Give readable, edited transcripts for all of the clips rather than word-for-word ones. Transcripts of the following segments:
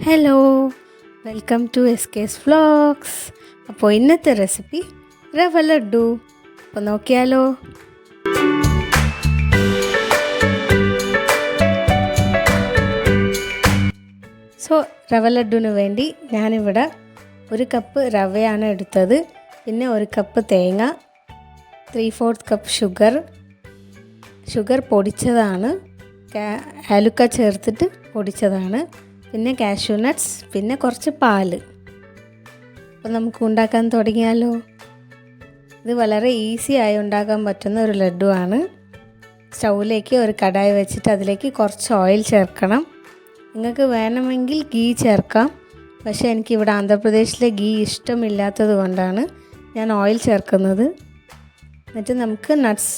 Hello, welcome to SK's vlogs. അപ്പോൾ ഇന്നത്തെ recipe റവ ലഡ്ഡു. അപ്പോൾ നോക്കിയാലോ. റവ ലഡ്ഡുവിന് വേണ്ടി ഞാനിവിടെ 1 കപ്പ് റവയാണ് എടുത്തത്. പിന്നെ 1 കപ്പ് തേങ്ങ, 3/4 കപ്പ് ഷുഗർ പൊടിച്ചതാണ്, ഏലക്ക ചേർത്തിട്ട് പൊടിച്ചതാണ്, പിന്നെ കാഷ്യൂ നട്ട്സ്, പിന്നെ കുറച്ച് പാൽ. അപ്പോൾ നമുക്ക് ഉണ്ടാക്കാൻ തുടങ്ങിയാലോ. ഇത് വളരെ ഈസി ആയി ഉണ്ടാക്കാൻ പറ്റുന്ന ഒരു ലഡ്ഡു ആണ്. സ്റ്റൗവിലേക്ക് ഒരു കടായി വെച്ചിട്ട് അതിലേക്ക് കുറച്ച് ഓയിൽ ചേർക്കണം. നിങ്ങൾക്ക് വേണമെങ്കിൽ ഗീ ചേർക്കാം, പക്ഷേ എനിക്കിവിടെ ആന്ധ്രാപ്രദേശിലെ ഗീ ഇഷ്ടമില്ലാത്തത് കൊണ്ടാണ് ഞാൻ ഓയിൽ ചേർക്കുന്നത്. എന്നിട്ട് നമുക്ക് നട്ട്സ്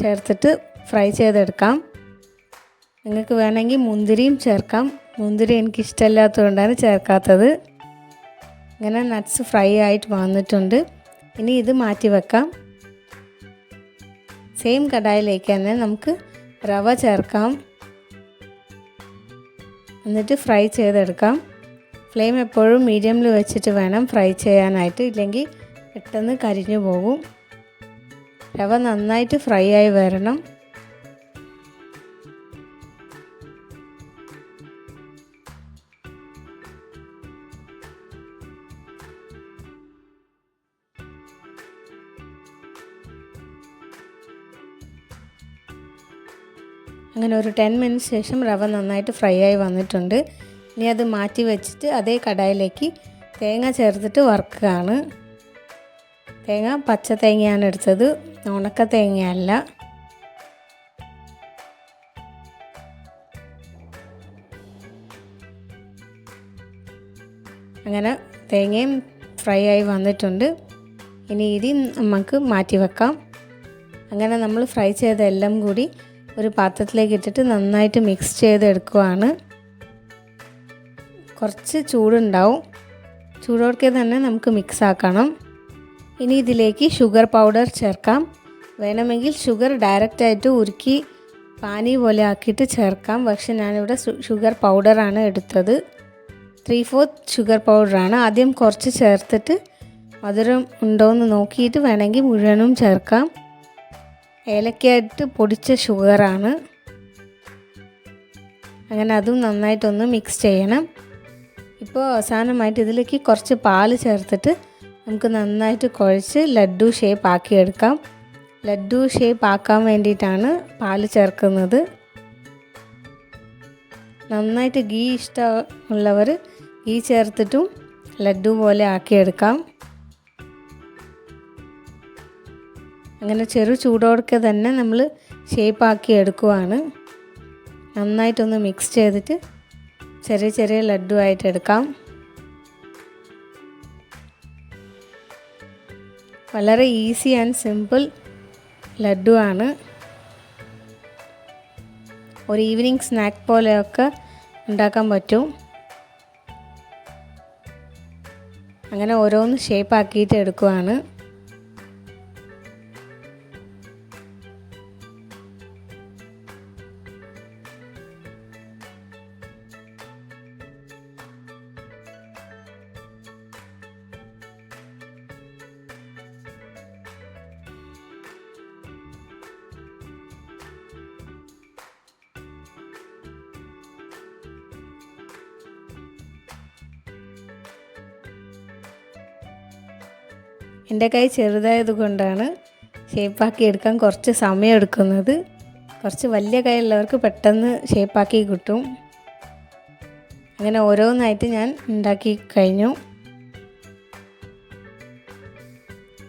ചേർത്തിട്ട് ഫ്രൈ ചെയ്തെടുക്കാം. നിങ്ങൾക്ക് വേണമെങ്കിൽ മുന്തിരിയും ചേർക്കാം. മുന്തിരി എനിക്ക് ഇഷ്ടമില്ലാത്തതുകൊണ്ടാണ് ചേർക്കാത്തത്. ഇങ്ങനെ നട്ട്സ് ഫ്രൈ ആയിട്ട് വന്നിട്ടുണ്ട്. ഇനി ഇത് മാറ്റി വെക്കാം. സെയിം കടായിലേക്ക് തന്നെ നമുക്ക് റവ ചേർക്കാം. എന്നിട്ട് ഫ്രൈ ചെയ്തെടുക്കാം. ഫ്ലെയിം എപ്പോഴും മീഡിയമിൽ വെച്ചിട്ട് വേണം ഫ്രൈ ചെയ്യാനായിട്ട്, ഇല്ലെങ്കിൽ പെട്ടെന്ന് കരിഞ്ഞു പോകും. റവ നന്നായിട്ട് ഫ്രൈ ആയി വരണം. അങ്ങനെ ഒരു 10 മിനിറ്റ്സ് ശേഷം റവ നന്നായിട്ട് ഫ്രൈ ആയി വന്നിട്ടുണ്ട്. ഇനി അത് മാറ്റി വെച്ചിട്ട് അതേ കടായിലേക്ക് തേങ്ങ ചേർത്തിട്ട് വറുക്കുകയാണ്. തേങ്ങ പച്ച തേങ്ങയാണ് എടുത്തത്, ഉണക്ക തേങ്ങയല്ല. അങ്ങനെ തേങ്ങയും ഫ്രൈ ആയി വന്നിട്ടുണ്ട്. ഇനി ഇത് നമുക്ക് മാറ്റി വെക്കാം. അങ്ങനെ നമ്മൾ ഫ്രൈ ചെയ്തെല്ലാം കൂടി ഒരു പാത്രത്തിലേക്ക് ഇട്ടിട്ട് നന്നായിട്ട് മിക്സ് ചെയ്തെടുക്കുകയാണ്. കുറച്ച് ചൂടുണ്ടാവും, ചൂടോടെ തന്നെ നമുക്ക് മിക്സ് ആക്കണം. ഇനി ഇതിലേക്ക് ഷുഗർ പൗഡർ ചേർക്കാം. വേണമെങ്കിൽ ഷുഗർ ഡയറക്റ്റായിട്ട് ഉരുക്കി പാനി പോലെ ആക്കിയിട്ട് ചേർക്കാം, പക്ഷെ ഞാനിവിടെ ഷുഗർ പൗഡറാണ് എടുത്തത്. 3/4 ഷുഗർ പൗഡറാണ്. ആദ്യം കുറച്ച് ചേർത്തിട്ട് മധുരം ഉണ്ടോയെന്ന് നോക്കിയിട്ട് വേണമെങ്കിൽ മുഴുവനും ചേർക്കാം. ഏലക്കയായിട്ട് പൊടിച്ച ഷുഗറാണ്. അങ്ങനെ അതും നന്നായിട്ടൊന്ന് മിക്സ് ചെയ്യണം. ഇപ്പോൾ അവസാനമായിട്ട് ഇതിലേക്ക് കുറച്ച് പാൽ ചേർത്തിട്ട് നമുക്ക് നന്നായിട്ട് കുഴച്ച് ലഡ്ഡു ഷേപ്പ് ആക്കിയെടുക്കാം. ലഡ്ഡു ഷേപ്പ് ആക്കാൻ വേണ്ടിയിട്ടാണ് പാൽ ചേർക്കുന്നത്. നന്നായിട്ട് ഗീ ഇഷ്ടമുള്ളവർ ഗീ ചേർത്തിട്ടും ലഡ്ഡു പോലെ ആക്കിയെടുക്കാം. അങ്ങനെ ചെറു ചൂടോടെ തന്നെ നമ്മൾ ഷേപ്പാക്കി എടുക്കുവാണ്. നന്നായിട്ടൊന്ന് മിക്സ് ചെയ്തിട്ട് ചെറിയ ചെറിയ ലഡ്ഡു ആയിട്ട് എടുക്കാം. വളരെ ഈസി ആൻഡ് സിമ്പിൾ ലഡ്ഡു ആണ്. ഒരു ഈവനിങ് സ്നാക്ക് പോലെയൊക്കെ ഉണ്ടാക്കാൻ പറ്റും. അങ്ങനെ ഓരോന്ന് ഷേപ്പാക്കിയിട്ട് എടുക്കുവാണ്. എൻ്റെ കൈ ചെറുതായത് കൊണ്ടാണ് ഷേപ്പാക്കി എടുക്കാൻ കുറച്ച് സമയം എടുക്കുന്നത്. കുറച്ച് വലിയ കൈയുള്ളവർക്ക് പെട്ടെന്ന് ഷേപ്പാക്കി കിട്ടും. അങ്ങനെ ഓരോന്നായിട്ട് ഞാൻ ഉണ്ടാക്കി കഴിഞ്ഞു.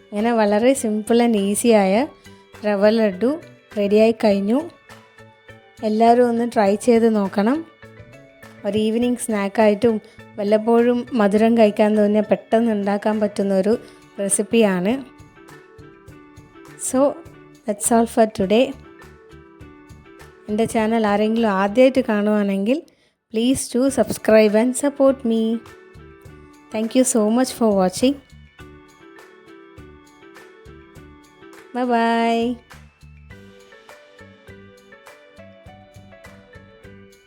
അങ്ങനെ വളരെ സിമ്പിൾ ആൻഡ് ഈസിയായ റവ ലഡ്ഡു റെഡിയായി കഴിഞ്ഞു. എല്ലാവരും ഒന്ന് ട്രൈ ചെയ്ത് നോക്കണം. ഒരു ഈവനിങ് സ്നാക്കായിട്ടും വല്ലപ്പോഴും മധുരം കഴിക്കാൻ തോന്നിയാൽ പെട്ടെന്ന് ഉണ്ടാക്കാൻ പറ്റുന്നൊരു റെസിപ്പിയാണ്. So that's all for today. എൻ്റെ ചാനൽ ആരെങ്കിലും ആദ്യമായിട്ട് കാണുവാണെങ്കിൽ please do subscribe and support me. Thank you so much for watching. Bye by.